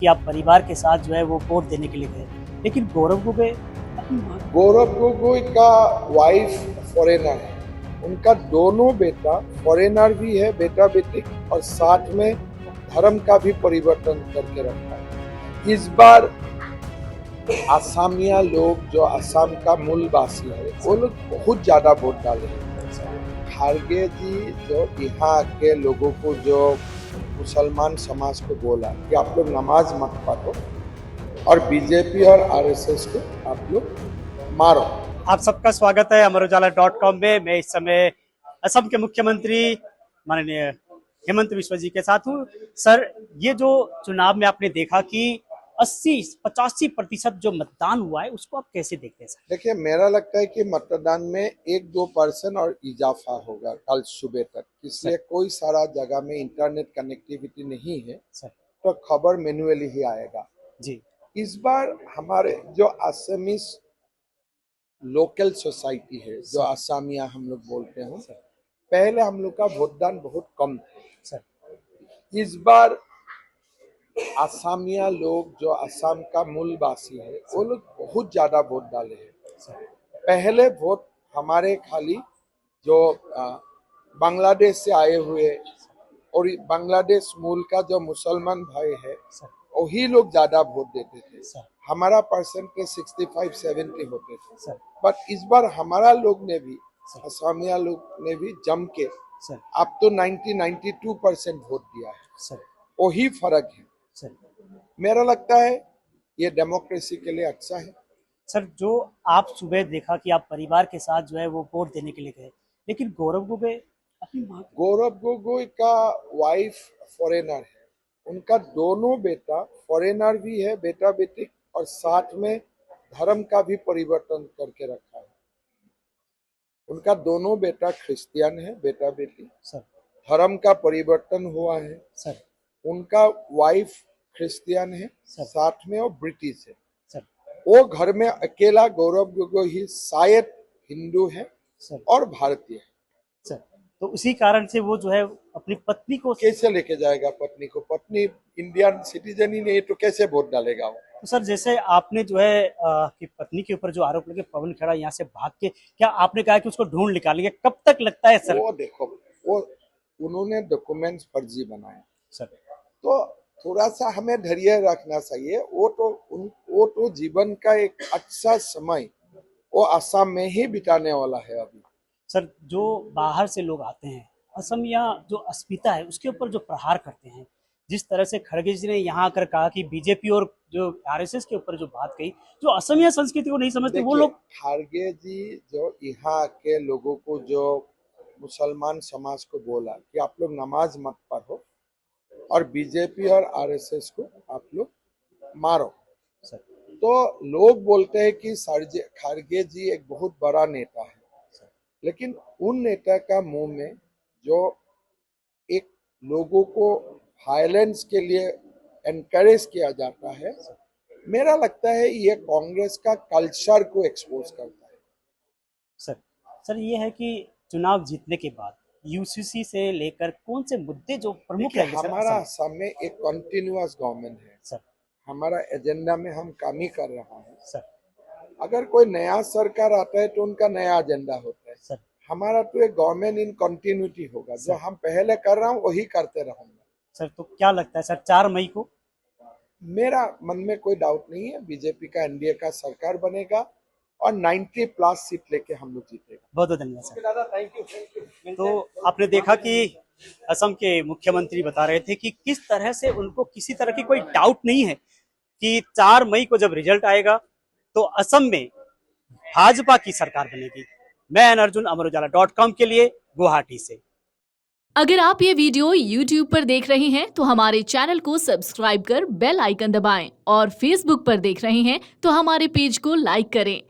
कि आप परिवार के साथ जो है वो वोट देने के लिए गए, लेकिन गौरव गोगोई का वाइफ फॉरेनर है। उनका दोनों बेटा फॉरेनर भी है, बेटा बेटी, और साथ में धर्म का भी परिवर्तन करके रखा है। इस बार आसामिया लोग जो असम का मूलवासी है वो लोग बहुत ज्यादा वोट डाले हैं। खारगे जी जो यहाँ के लोगों को जो मुसलमान समाज को बोला कि आप लोग नमाज मत पढ़ो और बीजेपी और आरएसएस को आप लोग मारो। आप सबका स्वागत है अमर उजाला.com में। मैं इस समय असम के मुख्यमंत्री माननीय हेमंत बिस्वा जी के साथ हूँ। सर, ये जो चुनाव में आपने देखा कि 80-85% जो मतदान हुआ है उसको आप कैसे देखते हैं सर? देखिए, मेरा लगता है कि मतदान में 1-2% और इजाफा होगा कल सुबह तक। इसलिए कोई सारा जगह में इंटरनेट कनेक्टिविटी नहीं है सर तो खबर मैन्युअली ही आएगा जी। इस बार हमारे जो असमीज लोकल सोसाइटी है, जो आसामिया हम लोग बोलते हैं, पहले हम लोग का वोटदान बहुत कम था। इस बार आसामिया लोग जो असम का मूलवासी है वो लोग बहुत ज्यादा वोट डाले हैं। पहले वोट हमारे खाली जो बांग्लादेश से आए हुए और बांग्लादेश मूल का जो मुसलमान भाई है वही लोग ज्यादा वोट देते थे। हमारा परसेंटेज 65-70 होते थे, बट इस बार हमारा लोग ने भी, असमिया लोग ने भी जम के अब तो 90-92% वोट दिया है। वही फर्क है। मेरा लगता है ये डेमोक्रेसी के लिए अच्छा है। सर, जो आप सुबह देखा कि आप परिवार के साथ जो है वो वोट देने के लिए गए, लेकिन गौरव गोगोई का वाइफ फॉरेनर है। उनका दोनों बेटा फॉरेनर भी है, बेटा बेटी, और साथ में धर्म का भी परिवर्तन करके रखा है। उनका दोनों बेटा क्रिश्चियन है, बेटा बेटी, धर्म का परिवर्तन हुआ है सर। उनका वाइफ क्रिश्चियन है, साथ में वो ब्रिटिश है सर। वो घर में अकेला गौरव गोगोई ही शायद हिंदू है और भारतीय है सर। तो उसी कारण से वो जो है अपनी पत्नी को कैसे लेके जाएगा? पत्नी को, पत्नी इंडियन सिटीजन ही नहीं तो कैसे वोट डालेगा वो? तो सर, जैसे आपने जो है कि पत्नी के ऊपर जो आरोप लगे, पवन खेड़ा यहाँ से भाग के, क्या आपने कहा कि उसको ढूंढ निकालेंगे, कब तक लगता है सर? वो देखो, वो उन्होंने डॉक्यूमेंट्स फर्जी बनाए सर, तो थोड़ा सा हमें धैर्य रखना चाहिए। वो तो जीवन का एक अच्छा समय वो असम में ही बिताने वाला है अभी। सर, जो बाहर से लोग आते हैं, असम या जो अस्मिता है उसके ऊपर जो प्रहार करते हैं, जिस तरह से खड़गे जी ने यहाँ आकर कहा कि बीजेपी और जो आरएसएस के ऊपर जो बात कही, जो असमिया संस्कृति को नहीं समझते वो लोग। खड़गे जी जो यहाँ के लोगों को जो मुसलमान समाज को बोला कि आप लोग नमाज मत पढ़ो और बीजेपी और आरएसएस को आप लोग मारो, तो लोग बोलते हैं कि खड़गे जी एक बहुत बड़ा नेता है। लेकिन उन नेता का मुंह में जो एक लोगों को वायलेंस के लिए एनकरेज किया जाता है, मेरा लगता है ये कांग्रेस का कल्चर को एक्सपोज करता है। सर, ये है कि चुनाव जीतने के बाद यूसीसी से लेकर कौन से मुद्दे जो प्रमुख है? हमारा असम में एक कंटिन्यूअस गवर्नमेंट है सर। हमारा एजेंडा में हम काम ही कर रहा है सर। अगर कोई नया सरकार आता है तो उनका नया एजेंडा होता है सर। हमारा तो एक गवर्नमेंट इन कंटिन्यूटी होगा, जो हम पहले कर रहा हूँ वही करते रहूंगा सर। तो क्या लगता है सर, 4 मई को? मेरा मन में कोई डाउट नहीं है, बीजेपी का एनडीए का सरकार बनेगा और 90+ सीट लेके हम लोग जीतेगा। बहुत बहुत धन्यवाद सर। Thank you. तो आपने देखा कि असम के मुख्यमंत्री बता रहे थे कि किस तरह से उनको किसी तरह की कोई डाउट नहीं है कि 4 मई को जब रिजल्ट आएगा तो असम में भाजपा की सरकार बनेगी। मैं अर्जुन, अमर उजाला.com के लिए गुवाहाटी से। अगर आप ये वीडियो YouTube पर देख रहे हैं तो हमारे चैनल को सब्सक्राइब कर बेल आइकन दबाएं और Facebook पर देख रहे हैं तो हमारे पेज को लाइक करें